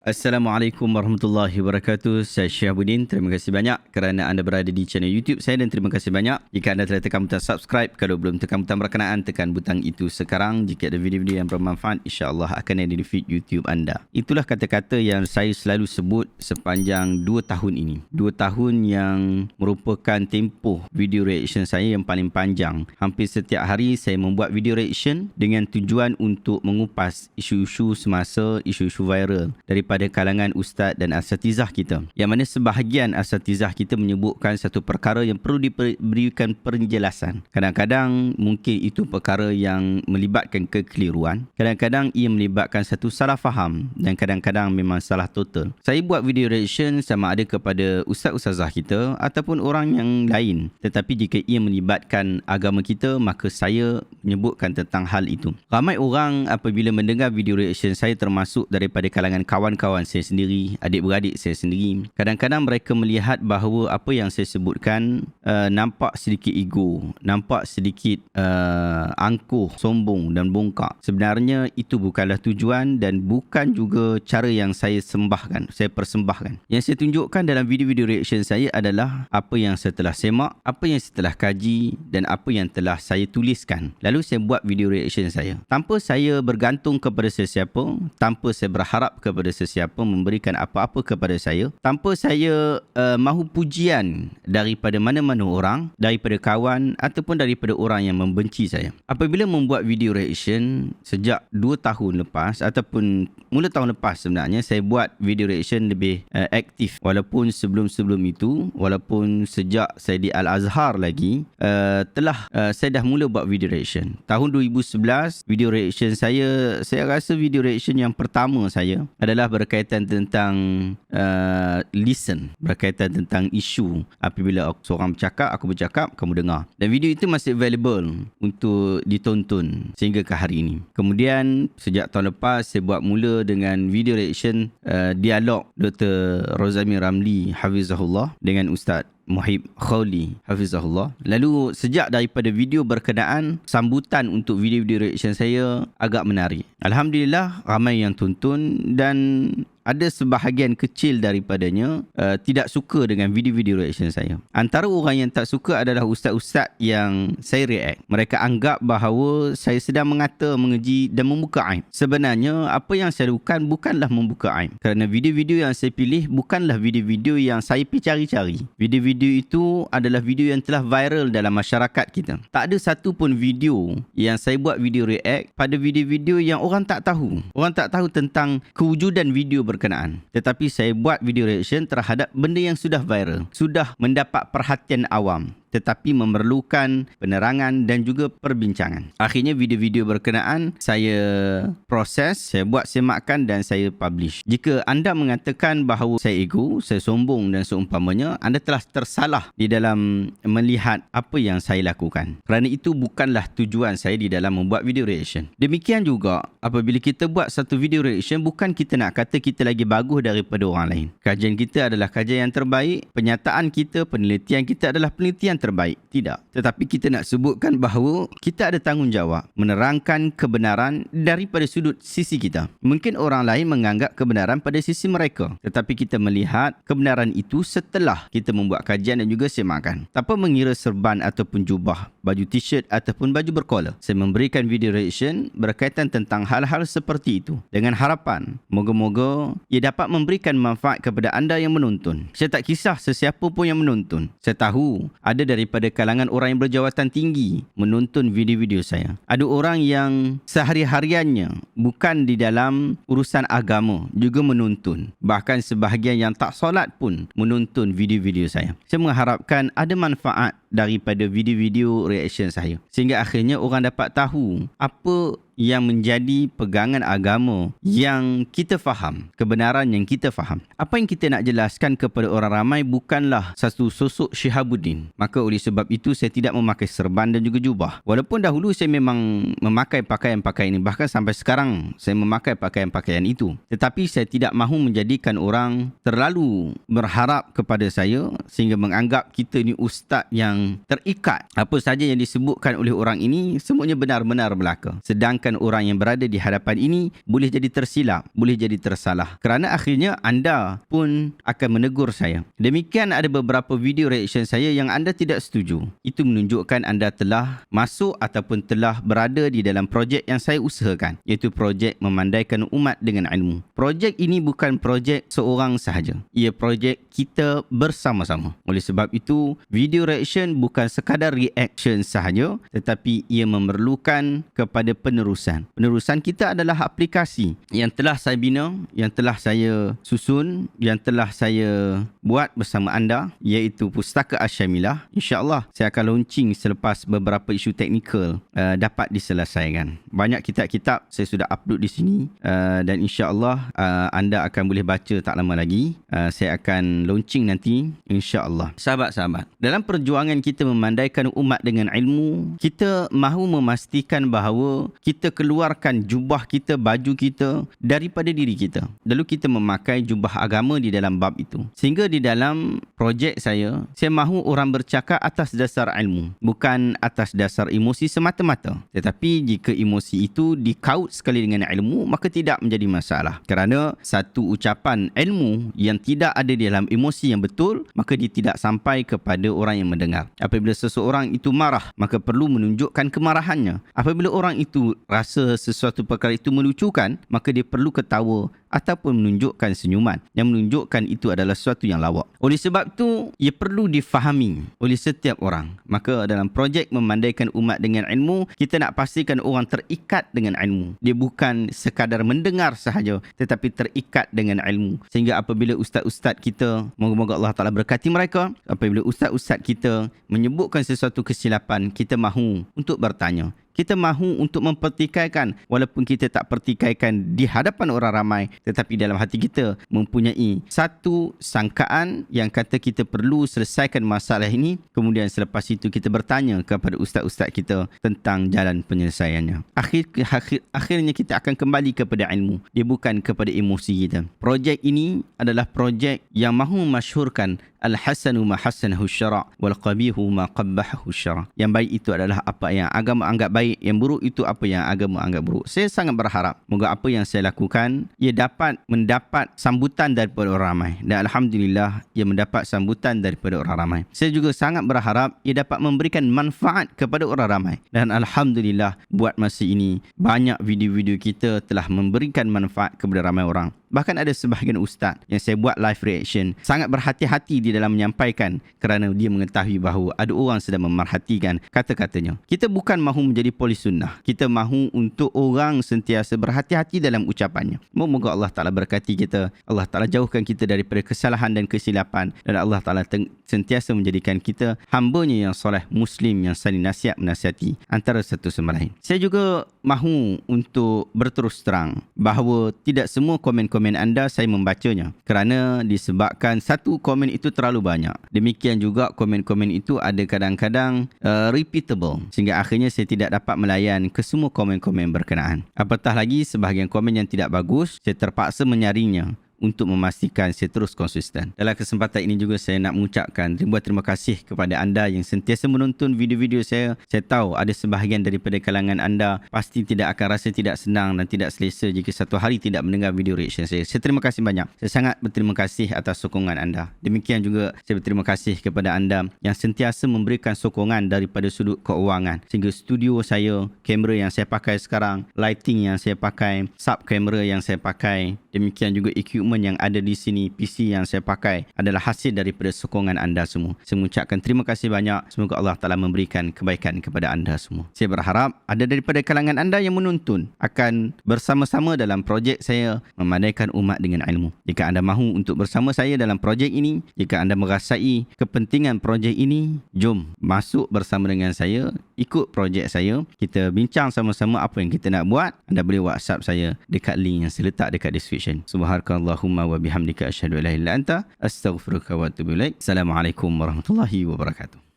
Assalamualaikum warahmatullahi wabarakatuh. Saya Syahabuddin. Terima kasih banyak kerana anda berada di channel YouTube saya dan terima kasih banyak jika anda telah tekan butang subscribe. Kalau belum tekan butang berkenaan, tekan butang itu sekarang. Jika ada video-video yang bermanfaat, insya-Allah akan ada di feed YouTube anda. Itulah kata-kata yang saya selalu sebut sepanjang 2 tahun ini. 2 tahun yang merupakan tempoh video reaction saya yang paling panjang. Hampir setiap hari saya membuat video reaction dengan tujuan untuk mengupas isu-isu semasa, isu-isu viral daripada kalangan ustaz dan asatizah kita, yang mana sebahagian asatizah kita menyebutkan satu perkara yang perlu diberikan penjelasan. Kadang-kadang mungkin itu perkara yang melibatkan kekeliruan, kadang-kadang ia melibatkan satu salah faham dan kadang-kadang memang salah total. Saya buat video reaction sama ada kepada ustaz-ustazah kita ataupun orang yang lain, tetapi jika ia melibatkan agama kita, maka saya menyebutkan tentang hal itu. Ramai orang apabila mendengar video reaction saya, termasuk daripada kalangan kawan-kawan saya sendiri, adik-beradik saya sendiri, kadang-kadang mereka melihat bahawa apa yang saya sebutkan nampak sedikit ego, nampak sedikit angkuh, sombong dan bongkak. Sebenarnya itu bukanlah tujuan dan bukan juga cara yang saya persembahkan. Yang saya tunjukkan dalam video-video reaction saya adalah apa yang saya telah semak, apa yang saya telah kaji dan apa yang telah saya tuliskan. Lalu saya buat video reaction saya. Tanpa saya bergantung kepada sesiapa, tanpa saya berharap kepada sesiapa memberikan apa-apa kepada saya, tanpa saya mahu pujian daripada mana-mana orang, daripada kawan ataupun daripada orang yang membenci saya. Apabila membuat video reaction sejak 2 tahun lepas ataupun mula tahun lepas, sebenarnya saya buat video reaction lebih aktif. Walaupun sebelum-sebelum itu, walaupun sejak saya di Al-Azhar lagi, saya dah mula buat video reaction. Tahun 2011, video reaction saya rasa video reaction yang pertama saya adalah berkaitan tentang listen, berkaitan tentang isu. Apabila seorang bercakap, aku bercakap, kamu dengar. Dan video itu masih available untuk ditonton sehingga ke hari ini. Kemudian sejak tahun lepas saya buat mula dengan video reaction dialog Dr. Rozami Ramli Hafizahullah dengan Ustaz Muhib Khawli Hafizahullah. Lalu sejak daripada video berkenaan, sambutan untuk video-video reaction saya agak menarik. Alhamdulillah ramai yang tonton dan ada sebahagian kecil daripadanya tidak suka dengan video-video reaction saya. Antara orang yang tak suka adalah ustaz-ustaz yang saya react. Mereka anggap bahawa saya sedang mengata, mengeji dan membuka aib. Sebenarnya apa yang saya lakukan bukanlah membuka aib. Kerana video-video yang saya pilih bukanlah video-video yang saya pergi cari-cari. Video-video itu adalah video yang telah viral dalam masyarakat kita. Tak ada satu pun video yang saya buat video react pada video-video yang orang tak tahu. Orang tak tahu tentang kewujudan video berkenaan. Tetapi saya buat video reaction terhadap benda yang sudah viral, sudah mendapat perhatian awam, tetapi memerlukan penerangan dan juga perbincangan. Akhirnya video-video berkenaan saya proses, saya buat semakan dan saya publish. Jika anda mengatakan bahawa saya ego, saya sombong dan seumpamanya, anda telah tersalah di dalam melihat apa yang saya lakukan. Kerana itu bukanlah tujuan saya di dalam membuat video reaction. Demikian juga apabila kita buat satu video reaction, bukan kita nak kata kita lagi bagus daripada orang lain. Kajian kita adalah kajian yang terbaik, penyataan kita, penelitian kita adalah penelitian terbaik. Tidak. Tetapi kita nak sebutkan bahawa kita ada tanggungjawab menerangkan kebenaran daripada sudut sisi kita. Mungkin orang lain menganggap kebenaran pada sisi mereka, tetapi kita melihat kebenaran itu setelah kita membuat kajian dan juga semakan. Tanpa mengira serban ataupun jubah, baju t-shirt ataupun baju berkola, saya memberikan video reaction berkaitan tentang hal-hal seperti itu dengan harapan moga-moga ia dapat memberikan manfaat kepada anda yang menonton. Saya tak kisah sesiapa pun yang menonton. Saya tahu ada daripada kalangan orang yang berjawatan tinggi menonton video-video saya. Ada orang yang sehari-hariannya bukan di dalam urusan agama juga menonton. Bahkan sebahagian yang tak solat pun menonton video-video saya. Saya mengharapkan ada manfaat daripada video-video reaction saya, sehingga akhirnya orang dapat tahu apa yang menjadi pegangan agama yang kita faham, kebenaran yang kita faham. Apa yang kita nak jelaskan kepada orang ramai bukanlah satu sosok Syahabuddin. Maka oleh sebab itu saya tidak memakai serban dan juga jubah. Walaupun dahulu saya memang memakai pakaian-pakaian ini, bahkan sampai sekarang saya memakai pakaian-pakaian itu. Tetapi saya tidak mahu menjadikan orang terlalu berharap kepada saya sehingga menganggap kita ni ustaz yang terikat. Apa saja yang disebutkan oleh orang ini semuanya benar-benar belaka. Sedangkan menyebabkan orang yang berada di hadapan ini boleh jadi tersilap, boleh jadi tersalah. Kerana akhirnya anda pun akan menegur saya. Demikian ada beberapa video reaction saya yang anda tidak setuju. Itu menunjukkan anda telah masuk ataupun telah berada di dalam projek yang saya usahakan, iaitu projek memandaikan umat dengan ilmu. Projek ini bukan projek seorang sahaja. Ia projek kita bersama-sama. Oleh sebab itu, video reaction bukan sekadar reaction sahaja, tetapi ia memerlukan kepada penerusan. Penerusan kita adalah aplikasi yang telah saya bina, yang telah saya susun, yang telah saya buat bersama anda, iaitu Pustaka Asyamilah. InsyaAllah saya akan launching selepas beberapa isu teknikal dapat diselesaikan. Banyak kitab-kitab saya sudah upload di sini dan insyaAllah anda akan boleh baca tak lama lagi. Saya akan launching nanti insyaAllah. Sahabat-sahabat, dalam perjuangan kita memandaikan umat dengan ilmu, kita mahu memastikan bahawa kita keluarkan jubah kita, baju kita daripada diri kita. Lalu kita memakai jubah agama di dalam bab itu. Sehingga di dalam projek saya mahu orang bercakap atas dasar ilmu, bukan atas dasar emosi semata-mata. Tetapi jika emosi itu dikaut sekali dengan ilmu, maka tidak menjadi masalah. Kerana satu ucapan ilmu yang tidak ada di dalam emosi yang betul, maka dia tidak sampai kepada orang yang mendengar. Apabila seseorang itu marah, maka perlu menunjukkan kemarahannya. Apabila orang itu rasa sesuatu perkara itu melucukan, maka dia perlu ketawa ataupun menunjukkan senyuman yang menunjukkan itu adalah sesuatu yang lawak. Oleh sebab itu, ia perlu difahami oleh setiap orang. Maka dalam projek memandaikan umat dengan ilmu, kita nak pastikan orang terikat dengan ilmu. Dia bukan sekadar mendengar sahaja, tetapi terikat dengan ilmu. Sehingga apabila ustaz-ustaz kita, moga-moga Allah Ta'ala berkati mereka, apabila ustaz-ustaz kita menyebutkan sesuatu kesilapan, kita mahu untuk bertanya. Kita mahu untuk mempertikaikan, walaupun kita tak pertikaikan di hadapan orang ramai, tetapi dalam hati kita mempunyai satu sangkaan yang kata kita perlu selesaikan masalah ini. Kemudian selepas itu kita bertanya kepada ustaz-ustaz kita tentang jalan penyelesaiannya. Akhirnya kita akan kembali kepada ilmu. Dia bukan kepada emosi kita. Projek ini adalah projek yang mahu masyhurkan Al-hasanu ma hasanahu syara' wal qabihu ma qabbahahu syara'. Yang baik itu adalah apa yang agama anggap baik, yang buruk itu apa yang agama anggap buruk. Saya sangat berharap moga apa yang saya lakukan ia dapat mendapat sambutan daripada orang ramai, dan alhamdulillah ia mendapat sambutan daripada orang ramai. Saya juga sangat berharap ia dapat memberikan manfaat kepada orang ramai, dan alhamdulillah buat masa ini banyak video-video kita telah memberikan manfaat kepada ramai orang. Bahkan ada sebahagian ustaz yang saya buat live reaction sangat berhati-hati di dalam menyampaikan kerana dia mengetahui bahawa ada orang sedang memerhatikan kata-katanya. Kita bukan mahu menjadi polis sunnah. Kita mahu untuk orang sentiasa berhati-hati dalam ucapannya. Moga Allah Ta'ala berkati kita. Allah Ta'ala jauhkan kita daripada kesalahan dan kesilapan. Dan Allah Ta'ala sentiasa menjadikan kita hambanya yang soleh, muslim yang saling nasihat menasihati antara satu sama lain. Saya juga mahu untuk berterus terang bahawa tidak semua komen-komen anda saya membacanya kerana disebabkan satu komen itu terlalu banyak. Demikian juga komen-komen itu ada kadang-kadang repeatable sehingga akhirnya saya tidak dapat melayan ke semua komen-komen berkenaan. Apatah lagi sebahagian komen yang tidak bagus, saya terpaksa menyaringnya untuk memastikan saya terus konsisten. Dalam kesempatan ini juga saya nak mengucapkan ribuan terima kasih kepada anda yang sentiasa menonton video-video saya. Saya tahu ada sebahagian daripada kalangan anda pasti tidak akan rasa tidak senang dan tidak selesa jika satu hari tidak mendengar video reaction saya. Saya terima kasih banyak. Saya sangat berterima kasih atas sokongan anda. Demikian juga saya berterima kasih kepada anda yang sentiasa memberikan sokongan daripada sudut keuangan. Sehingga studio saya, kamera yang saya pakai sekarang, lighting yang saya pakai, sub kamera yang saya pakai, demikian juga equipment yang ada di sini, PC yang saya pakai adalah hasil daripada sokongan anda semua. Saya mengucapkan terima kasih banyak. Semoga Allah Ta'ala memberikan kebaikan kepada anda semua. Saya berharap ada daripada kalangan anda yang menonton akan bersama-sama dalam projek saya memandaikan umat dengan ilmu. Jika anda mahu untuk bersama saya dalam projek ini, jika anda merasai kepentingan projek ini, jom masuk bersama dengan saya, ikut projek saya. Kita bincang sama-sama apa yang kita nak buat. Anda boleh WhatsApp saya dekat link yang saya letak dekat description. Subhanakallahumma wa bihamdika asyhadu an la ilaha illa anta astaghfiruka wa atubu ilaik. Assalamualaikum warahmatullahi wabarakatuh.